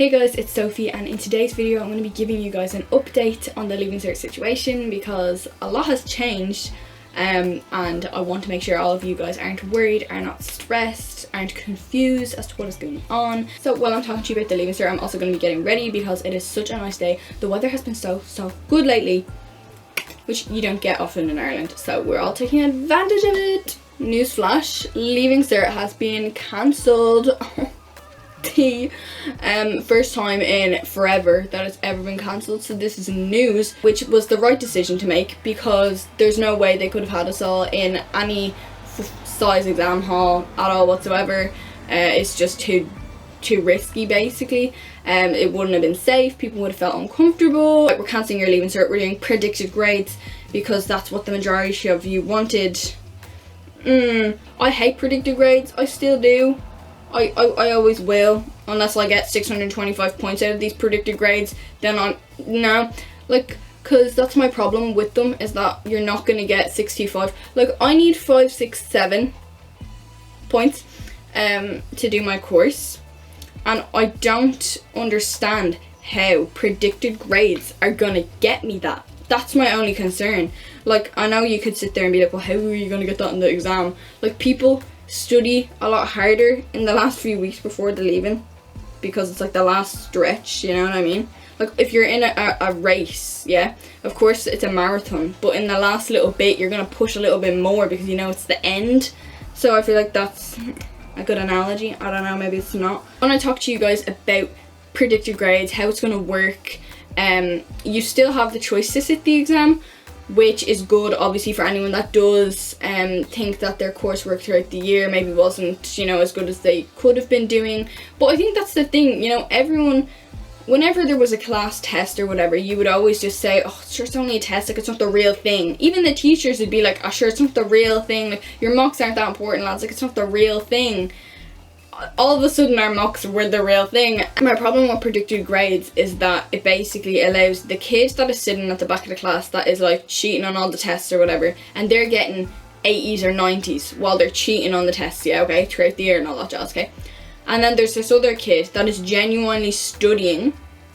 Hey guys, it's Sophie, and in today's video I'm going to be giving you guys an update on the Leaving Cert situation because a lot has changed and I want to make sure all of you guys aren't worried, are not stressed, aren't confused as to what is going on. So while I'm talking to you about the Leaving Cert, I'm also going to be getting ready because it is such a nice day. The weather has been so good lately, which you don't get often in Ireland, so we're all taking advantage of it. Newsflash, Leaving Cert has been cancelled. The first time in forever that it's ever been cancelled, so this is news, which was the right decision to make because there's no way they could have had us all in any size exam hall at all whatsoever. It's just too risky basically. It wouldn't have been safe, people would have felt uncomfortable. Like, we're cancelling your Leaving Cert, we're doing predicted grades because that's what the majority of you wanted. I hate predicted grades, I still do. I always will, unless I get 625 points out of these predicted grades, then because that's my problem with them, is that you're not going to get 65. Like, I need 5, 6, 7 points to do my course, and I don't understand how predicted grades are going to get me that. That's my only concern. Like, I know you could sit there and be like, well, how are you going to get that in the exam? Like, people study a lot harder in the last few weeks before the leaving because it's like the last stretch, you know what I mean? Like, if you're in a race, yeah, of course it's a marathon, but in the last little bit you're gonna push a little bit more because you know it's the end. So I feel like that's a good analogy. I don't know, maybe it's not. I want to talk to you guys about predicted grades, how it's gonna work. You still have the choice to sit the exam, which is good obviously for anyone that does think that their coursework throughout the year maybe wasn't, you know, as good as they could have been doing. But I think that's the thing, you know, everyone, whenever there was a class test or whatever, you would always just say, oh sure, it's only a test, like it's not the real thing. Even the teachers would be like, oh sure, it's not the real thing, like your mocks aren't that important lads, like it's not the real thing. All of a sudden our mocks were the real thing. My problem with predicted grades is that it basically allows the kid that is sitting at the back of the class that is like cheating on all the tests or whatever, and they're getting 80s or 90s while they're cheating on the tests, yeah, okay, throughout the year and all that jazz, okay? And then there's this other kid that is genuinely studying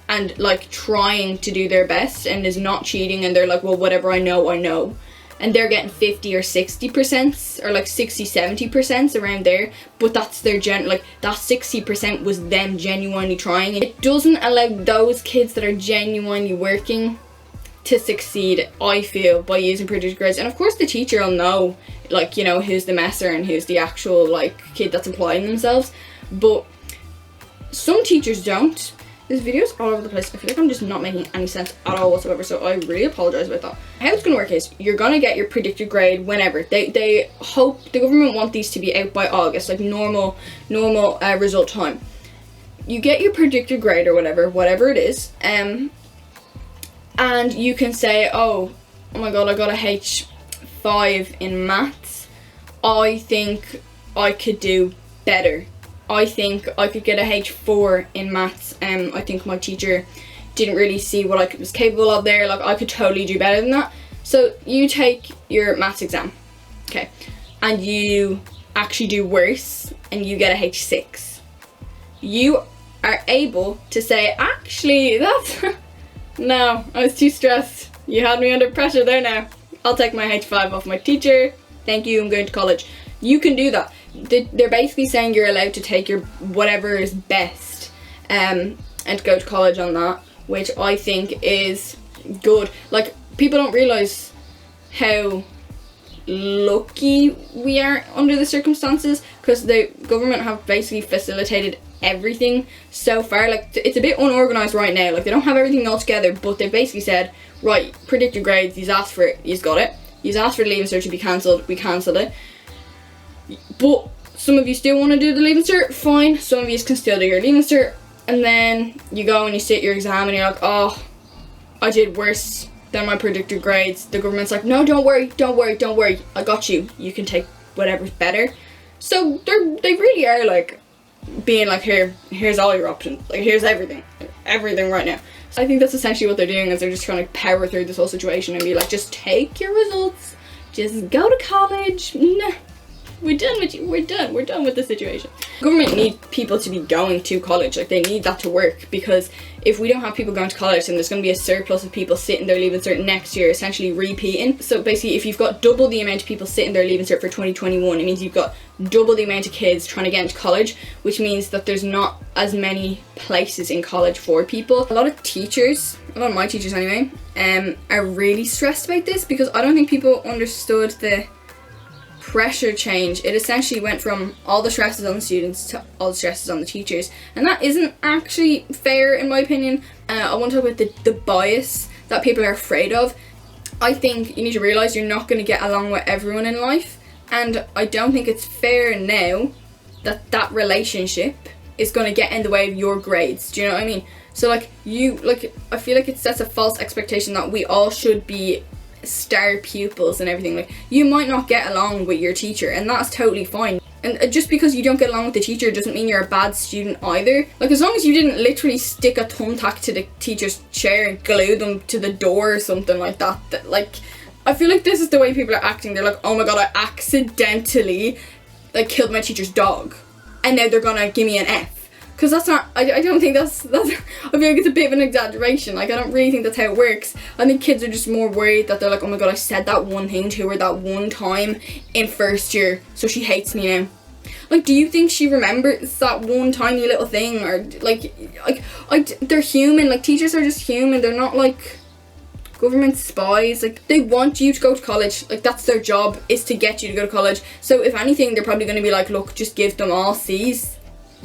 and like trying to do their best and is not cheating, and they're like, well, whatever I know. And they're getting 50 or 60% or like 60-70% around there, but that's their like that 60% was them genuinely trying. It doesn't allow those kids that are genuinely working to succeed, I feel, by using predicted grades. And of course the teacher will know, like, you know, who's the messer and who's the actual like kid that's applying themselves, but some teachers don't. This video's all over the place. I feel like I'm just not making any sense at all whatsoever, so I really apologize about that. How it's gonna work is you're gonna get your predicted grade whenever. They hope, the government want these to be out by August, like normal result time. You get your predicted grade or whatever it is, and you can say, oh my god, I got a H5 in maths. I think I could do better. I think I could get a H4 in maths. I think my teacher didn't really see what I was capable of there. Like, I could totally do better than that. So you take your maths exam, okay, and you actually do worse and you get a H6. You are able to say, actually, that's no, I was too stressed. You had me under pressure there now. I'll take my H5 off my teacher. Thank you, I'm going to college. You can do that. They're basically saying you're allowed to take your whatever is best and go to college on that, which I think is good. Like, people don't realise how lucky we are under the circumstances because the government have basically facilitated everything so far. Like, it's a bit unorganised right now, like they don't have everything all together, but they basically said, right, predicted grades, you've asked for it, you've got it. You've asked for the Leaving Cert to be cancelled, we cancelled it. But some of you still want to do the Leaving Cert, fine. Some of you can still do your Leaving Cert, and then you go and you sit your exam and you're like, oh, I did worse than my predicted grades. The government's like, no, don't worry, I got you. You can take whatever's better. So they really are like being like, here's all your options. Like, here's everything right now. So I think that's essentially what they're doing, is they're just trying to power through this whole situation and be like, just take your results, just go to college. Nah. We're done with you. We're done with the situation. Government need people to be going to college. Like, they need that to work, because if we don't have people going to college, then there's going to be a surplus of people sitting there leaving cert next year, essentially repeating. So basically, if you've got double the amount of people sitting there leaving cert for 2021, it means you've got double the amount of kids trying to get into college, which means that there's not as many places in college for people. A lot of teachers, a lot of my teachers anyway, are really stressed about this, because I don't think people understood the pressure change. It essentially went from all the stresses on the students to all the stresses on the teachers, and that isn't actually fair in my opinion. I want to talk about the bias that people are afraid of. I think you need to realise you're not going to get along with everyone in life, and I don't think it's fair now that that relationship is going to get in the way of your grades. Do you know what I mean? So like, I feel like it sets a false expectation that we all should be star pupils and everything. Like, you might not get along with your teacher, and that's totally fine, and just because you don't get along with the teacher doesn't mean you're a bad student either. Like, as long as you didn't literally stick a thumbtack to the teacher's chair and glue them to the door or something like that, like, I feel like this is the way people are acting. They're like, oh my god, I accidentally like killed my teacher's dog, and now they're gonna give me an F. Because that's not, I don't think that's, I feel like it's a bit of an exaggeration. Like, I don't really think that's how it works. I think kids are just more worried that they're like, oh my god, I said that one thing to her that one time in first year, so she hates me now. Like, do you think she remembers that one tiny little thing? Or, like they're human. Like, teachers are just human. They're not, like, government spies. Like, they want you to go to college. Like, that's their job, is to get you to go to college. So, if anything, they're probably going to be like, look, just give them all C's.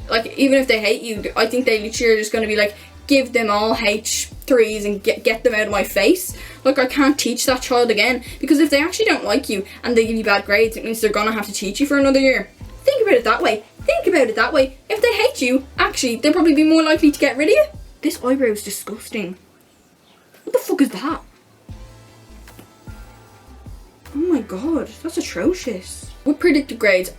Like, even if they hate you, I think they literally are just going to be like, give them all H3s and get them out of my face. Like, I can't teach that child again, because if they actually don't like you and they give you bad grades, it means they're going to have to teach you for another year. Think about it that way. Think about it that way. If they hate you, actually, they'll probably be more likely to get rid of you. This eyebrow is disgusting. What the fuck is that? Oh my god, that's atrocious. With predicted grades,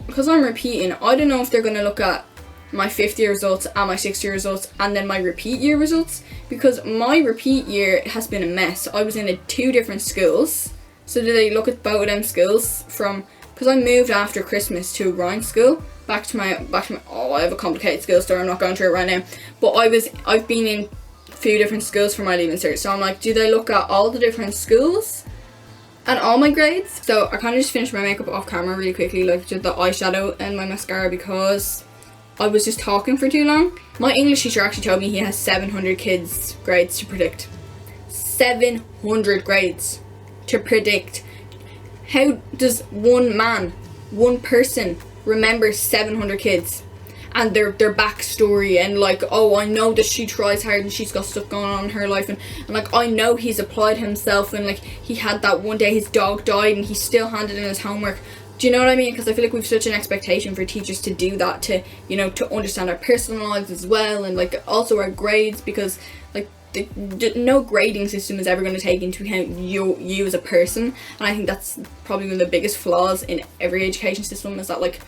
because I'm repeating, I don't know if they're going to look at my 5th year results and my 6th year results and then my repeat year results, because my repeat year has been a mess. I was in 2 different schools. So do they look at both of them schools from, because I moved after Christmas to a grind school, back to my, oh, I have a complicated school story, I'm not going through it right now, but I've been in a few different schools for my leaving cert, so I'm like, do they look at all the different schools and all my grades? So I kind of just finished my makeup off camera really quickly, like just the eyeshadow and my mascara, because I was just talking for too long. My English teacher actually told me he has 700 kids' grades to predict. 700 grades to predict. How does one person remember 700 kids and their backstory, and like, oh, I know that she tries hard and she's got stuff going on in her life, and like, I know he's applied himself, and like, he had that one day his dog died and he still handed in his homework. Do you know what I mean? Because I feel like we've such an expectation for teachers to do that, to, you know, to understand our personal lives as well, and like also our grades, because like no grading system is ever going to take into account you as a person. And I think that's probably one of the biggest flaws in every education system, is that like,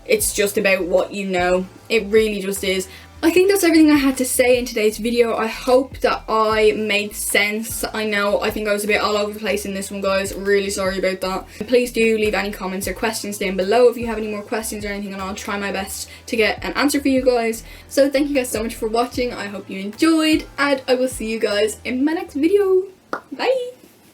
it's just about what you know. It really just is. I think that's everything I had to say in today's video. I hope that I made sense. I think I was a bit all over the place in this one, guys. Really sorry about that. Please do leave any comments or questions down below if you have any more questions or anything, and I'll try my best to get an answer for you guys. So thank you guys so much for watching. I hope you enjoyed, and I will see you guys in my next video. Bye!